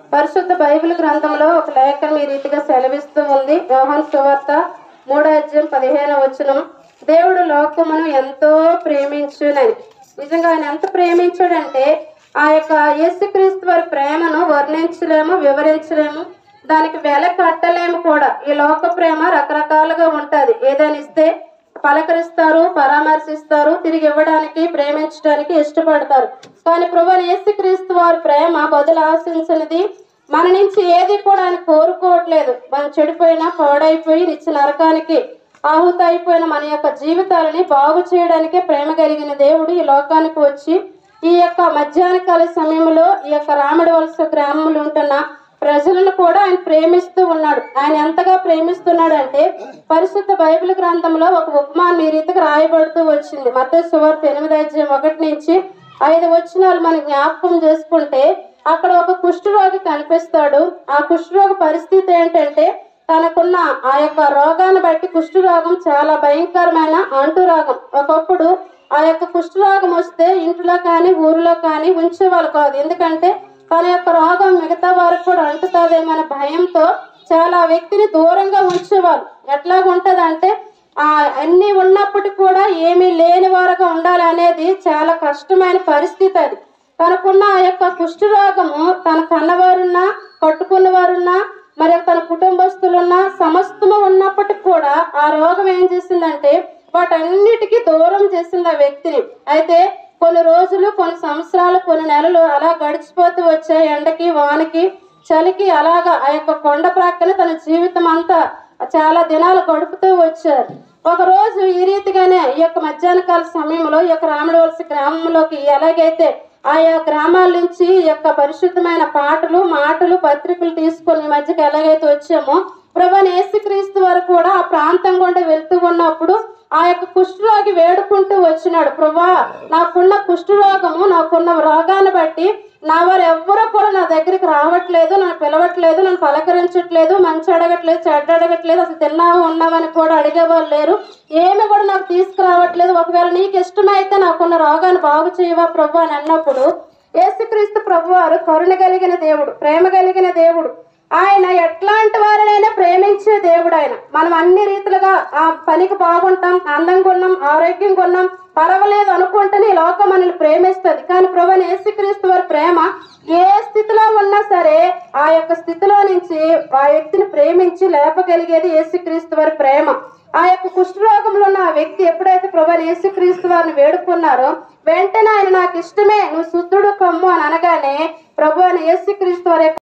పరిశుద్ధ బైబిల్ గ్రంథంలో ఒక లేఖనం ఈ రీతిగా సెలవిస్తూ ఉంది. యోహాను సువార్త 3:15 దేవుడు లోకమును ఎంతో ప్రేమించునని. నిజంగా ఆయన ఎంత ప్రేమించాడంటే ఆ యొక్క యేసుక్రీస్తు వారి ప్రేమను వర్ణించలేము, వివరించలేము, దానికి వెల కట్టలేము కూడా. ఈ లోక ప్రేమ రకరకాలుగా ఉంటుంది. ఏదైనా ఇస్తే పలకరిస్తారు, పరామర్శిస్తారు, తిరిగి ఇవ్వడానికి, ప్రేమించడానికి ఇష్టపడతారు. కానీ ప్రభువైన యేసుక్రీస్తు వారి ప్రేమ బదులు ఆశించినది. మన నుంచి ఏది కూడా ఆయన కోరుకోవట్లేదు. మనం చెడిపోయినా, పాడైపోయి నిత్య నరకానికి ఆహుతి అయిపోయిన మన యొక్క జీవితాలని బాగు చేయడానికే ప్రేమ కలిగిన దేవుడు ఈ లోకానికి వచ్చి ఈ యొక్క మధ్యాహ్న కాల సమయంలో ఈ యొక్క రాముడి వలస గ్రామంలో ఉంటున్న ప్రజలను కూడా ఆయన ప్రేమిస్తూ ఉన్నాడు. ఆయన ఎంతగా ప్రేమిస్తున్నాడు అంటే పరిశుద్ధ బైబిల్ గ్రంథంలో ఒక ఉపమానం ఈ రీతిగా రాయబడుతూ వచ్చింది. మత్తయి సువార్త 8:1-5 మనం జ్ఞాపకం చేసుకుంటే అక్కడ ఒక కుష్ఠరోగి కనిపిస్తాడు. ఆ కుష్ఠరోగి పరిస్థితి ఏంటంటే తనకున్న ఆ యొక్క రోగాన్ని బట్టి కుష్ఠరోగం చాలా భయంకరమైన అంటురోగం. ఒకప్పుడు ఆ యొక్క కుష్ఠరోగం వస్తే ఇంట్లో కానీ ఊరిలో కానీ ఉంచేవాళ్ళు కాదు. ఎందుకంటే తన యొక్క రోగం మిగతా వారికి కూడా అంటుతుందేమన్న భయంతో చాలా వ్యక్తిని దూరంగా ఉంచేవాళ్ళు. ఎట్లాగుంటదంటే అన్ని ఉన్నప్పటికీ కూడా ఏమీ లేని వారుగా ఉండాలి అనేది చాలా కష్టమైన పరిస్థితి. అది తనకున్న ఆ యొక్క కుష్ఠరోగము తన కన్నవారున్నా, కట్టుకున్న వారున్నా, మరి తన కుటుంబస్తులున్నా, సమస్తము ఉన్నప్పటికీ కూడా ఆ రోగం ఏం చేసిందంటే వాటన్నిటికీ దూరం చేసింది ఆ వ్యక్తిని. అయితే కొన్ని రోజులు, కొన్ని సంవత్సరాలు, కొన్ని నెలలు అలా గడిచిపోతూ వచ్చాయి. ఎండకి, వానకి, చలికి అలాగా ఆ యొక్క కొండ ప్రక్కన తన జీవితం అంతా చాలా దినాలు గడుపుతూ వచ్చారు. ఒక రోజు ఈ రీతిగానే ఈ యొక్క మధ్యాహ్న కాల సమయంలో ఈ యొక్క రాముడి వలస గ్రామంలోకి ఎలాగైతే ఆయా గ్రామాల నుంచి ఈ యొక్క పరిశుద్ధమైన పాటలు, మాటలు, పత్రికలు తీసుకొని ఈ మధ్యకి ఎలాగైతే వచ్చామో ప్రభువైన యేసుక్రీస్తు వారు కూడా ఆ ప్రాంతం గుండా వెళ్తూ ఉన్నప్పుడు ఆ యొక్క కుష్ఠరోగి వేడుకుంటూ వచ్చినాడు. ప్రభువా, నాకున్న కుష్ఠరోగము, నాకున్న రోగాన్ని బట్టి నా వారు ఎవ్వరూ కూడా నా దగ్గరికి రావట్లేదు, నన్ను పిలవట్లేదు, నన్ను పలకరించట్లేదు, మంచి అడగట్లేదు, చెడ్డ అడగట్లేదు, అసలు తిన్నావు ఉన్నామని కూడా అడిగేవాళ్ళు లేరు, ఏమి కూడా నాకు తీసుకురావట్లేదు. ఒకవేళ నీకు ఇష్టమైతే నాకున్న రోగాన్ని బాగు చేయవా ప్రభు అని అన్నప్పుడు యేసుక్రీస్తు ప్రభువారు కరుణ కలిగిన దేవుడు, ప్రేమ కలిగిన దేవుడు. ఆయన ఎట్లాంటి వారినైనా ప్రేమించే దేవుడు. ఆయన మనం అన్ని రీతిలుగా ఆ పనికి బాగుంటాం, అందంగా ఉన్నాం, ఆరోగ్యంగా ఉన్నాం, పర్వాలేదు అనుకుంటేనే ఈ లోకం మనల్ని ప్రేమిస్తుంది. కానీ ప్రభువైన యేసుక్రీస్తు వారి ప్రేమ ఏ స్థితిలో ఉన్నా సరే ఆ యొక్క స్థితిలో నుంచి ఆ వ్యక్తిని ప్రేమించి లేపగలిగేది యేసుక్రీస్తు వారి ప్రేమ. ఆ యొక్క కుష్ఠరోగంలో ఉన్న ఆ వ్యక్తి ఎప్పుడైతే ప్రభువైన యేసుక్రీస్తు వారిని వేడుకున్నారో వెంటనే ఆయన నాకు ఇష్టమే, నువ్వు శుద్ధుడు కమ్ము అని అనగానే ప్రభువైన యేసుక్రీస్తు వారి